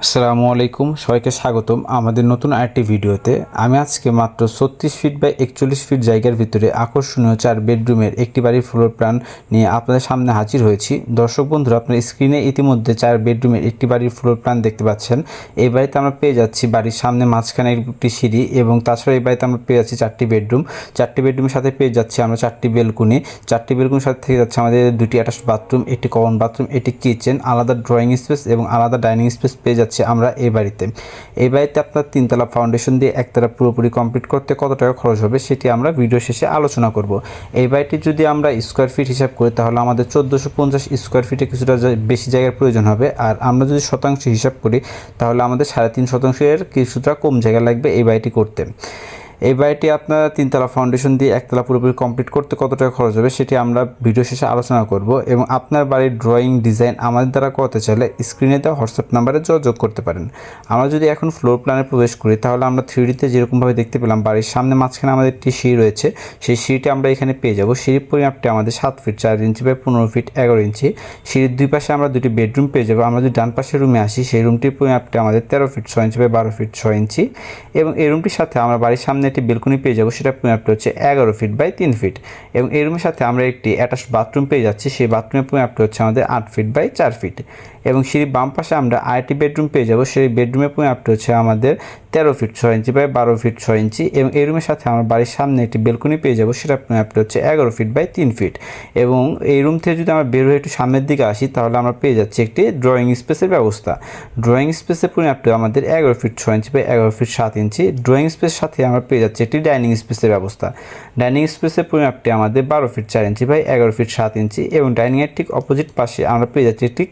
আসসালামু আলাইকুম, সবাইকে স্বাগতম আমাদের নতুন আরেকটি ভিডিওতে। আমি আজকে মাত্র 36 ফিট বাই 41 ফিট জায়গার ভিতরে আকর্ষণীয় 4 বেডরুমের একটি বাড়ির ফ্লোর প্ল্যান নিয়ে আপনাদের সামনে হাজির হয়েছি। দর্শক বন্ধুরা, আপনার স্ক্রিনে ইতিমধ্যে 4 বেডরুমের একটি বাড়ির ফ্লোর প্ল্যান দেখতে পাচ্ছেন। এই বাড়িতে আমরা পেয়ে যাচ্ছি বাড়ির সামনে মাঝখানে একটি সিঁড়ি, এবং তাছাড়া এই বাড়িতে আমরা পেয়ে যাচ্ছি 4টি বেডরুম। 4টি বেডরুমের সাথে পেয়ে যাচ্ছি আমরা 4টি বেলকুনি। 4টি বেলকুনির সাথে থেকে যাচ্ছে আমাদের 2টি অ্যাটাচ বাথরুম, একটি কমন বাথরুম, একটি কিচেন, আলাদা ড্রয়িং স্পেস এবং আলাদা ডাইনিং স্পেস পেয়ে যাচ্ছি আমরা এই বাড়িতে। আপনার 3 তলা ফাউন্ডেশন দিয়ে একতলা পুরোপুরি কমপ্লিট করতে কত টাকা খরচ হবে সেটি আমরা ভিডিও শেষে আলোচনা করব। এই বাড়িটি যদি আমরা স্কোয়ার ফিট হিসাব করি তাহলে আমাদের 1450 স্কোয়ার ফিটে কিছুটা বেশি জায়গার প্রয়োজন হবে, আর আমরা যদি শতাংশ হিসাব করি তাহলে আমাদের 3.5 শতাংশের কিছুটা কম জায়গা লাগবে এই বাড়িটি করতে। এই বাড়িটি আপনার 3 তলা ফাউন্ডেশন দিয়ে একতলা পুরোপুরি কমপ্লিট করতে কত টাকা খরচ হবে সেটি আমরা ভিডিও শেষে আলোচনা করব, এবং আপনার বাড়ির ড্রয়িং ডিজাইন আমাদের দ্বারা করতে চাইলে স্ক্রিনে দেওয়া হোয়াটসঅ্যাপ নাম্বারে যোগাযোগ করতে পারেন। আমরা যদি এখন ফ্লোর প্ল্যানে প্রবেশ করি তাহলে আমরা 3Dতে যেরকমভাবে দেখতে পেলাম বাড়ির সামনে মাঝখানে আমাদের একটি সিঁড়ি রয়েছে, সেই সিঁড়িটি আমরা এখানে পেয়ে যাব। সিঁড়ির পরিমাপটি আমাদের 7 ফিট 4 ইঞ্চি বাই 15 ফিট 11 ইঞ্চি। সিঁড়ির দুই পাশে আমরা 2টি বেডরুম পেয়ে যাব। আমরা যদি ডান পাশের রুমে আসি, সেই রুমটির পরিমাপটি আমাদের 13 ফিট 6 ইঞ্চি বাই 12 ফিট 6 ইঞ্চি, এবং এই রুমটির সাথে আমরা বাড়ির সামনে একটি বেলকনি পেয়ে যাব, সেটা পরিমাপটি হচ্ছে 11 ফিট বাই 3 ফিট, এবং এই রুমের সাথে আমরা একটি অ্যাটাচ বাথরুম পেয়ে যাচ্ছি, সেই বাথরুমের পরিমাপটি হচ্ছে আমাদের 8 ফিট বাই 4 ফিট, এবং সিঁড়ির বাম পাশে আমরা আরেকটি বেডরুম পেয়ে যাব, সেই বেডরুমের পরিমাপটি হচ্ছে আমাদের 13 ফিট 6 ইঞ্চি বাই 12 ফিট 6 ইঞ্চি, এবং এই রুমের সাথে আমরা বাড়ির সামনে একটি বেলকনি পেয়ে যাব, সেটা পরিমাপটি হচ্ছে 11 ফিট বাই 3 ফিট, এবং এই রুম থেকে যদি আমরা বের হয়ে একটু সামনের দিকে আসি তাহলে আমরা পেয়ে যাচ্ছি একটি ড্রয়িং স্পেসের ব্যবস্থা। ড্রয়িং স্পেসের পরিমাপটি আমাদের 11 feet 6 inch by 11 feet 7 inch. Drawing স্পেসের সাথে আমরা পেয়ে যাচ্ছি একটি ডাইনিং স্পেসের ব্যবস্থা। ডাইনিং স্পেসের পরিমাপটি আমাদের 12 ফিট 4 ইঞ্চি বাই 11 ফিট 7 ইঞ্চি, এবং ডাইনিংয়ের ঠিক অপোজিট পাশে আমরা পেয়ে যাচ্ছি একটি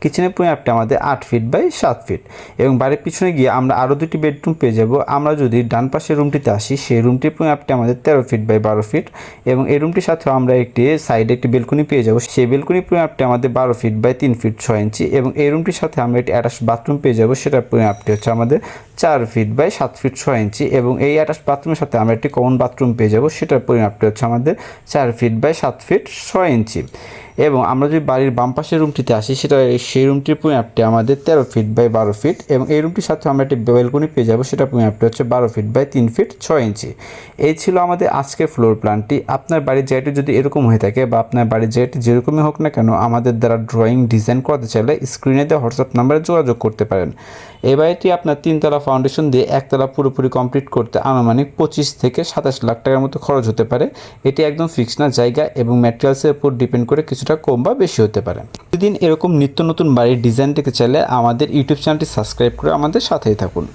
কিচেনের পরিমাপটি আমাদের 8 ফিট বাই 7 ফিট, এবং বাড়ির পিছনে গিয়ে আমরা আরও 2টি বেডরুম পেয়ে যাব। আমরা যদি ডান পাশের রুমটিতে আসি, সেই রুমটির পরিমাপটি আমাদের 13 ফিট বাই 12 ফিট, এবং এই রুমটির সাথেও আমরা একটি সাইডে একটি বেলকনি পেয়ে যাব, সেই বেলকনির পরিমাপটি আমাদের 12 ফিট বাই 3 ফিট 6 ইঞ্চি, এবং এই রুমটির সাথে আমরা একটি অ্যাটাচ বাথরুম পেয়ে যাব, সেটার পরিমাপটি হচ্ছে আমাদের 4 ফিট বাই 7 ফিট 6 ইঞ্চি, এবং এই অ্যাটাচ বাথরুমের সাথে আমরা একটি কমন বাথরুম পেয়ে যাব, সেটার পরিমাপটি হচ্ছে আমাদের 4 ফিট বাই 7 ফিট 6 ইঞ্চি। এবং আমরা যদি বাড়ির বাম পাশের রুমটিতে আসি, সেই রুমটির পরিমাপটি আমাদের 13 ফিট বাই 12 ফিট, এবং এই রুমটির সাথে আমরা একটি বেলকনি পেয়ে যাব, সেটা পরিমাপটি হচ্ছে 12 ফিট বাই 3 ফিট 6 ইঞ্চি। এই ছিল আমাদের আজকের ফ্লোর প্ল্যানটি। আপনার বাড়ির জায়গাটি যদি এরকম হয়ে থাকে বা আপনার বাড়ির জায়গাটি যেরকমই হোক না কেন, আমাদের দ্বারা ড্রয়িং ডিজাইন করতে চাইলে স্ক্রিনে দেওয়া হোয়াটসঅ্যাপ নাম্বারে যোগাযোগ করতে পারেন। এই বাড়িটি আপনার 3 তলা ফাউন্ডেশন দিয়ে একতলা পুরোপুরি কমপ্লিট করতে আনুমানিক 25 থেকে 27 লাখ টাকার মতো খরচ হতে পারে। এটি একদম ফিক্স না, জায়গা এবং ম্যাটেরিয়ালসের উপর ডিপেন্ড করে কিছুটা কম বা বেশি হতে পারে। প্রতিদিন এরকম নিত্য নতুন বাড়ির ডিজাইন দেখতে চাইলে আমাদের ইউটিউব চ্যানেলটি সাবস্ক্রাইব করে আমাদের সাথেই থাকুন।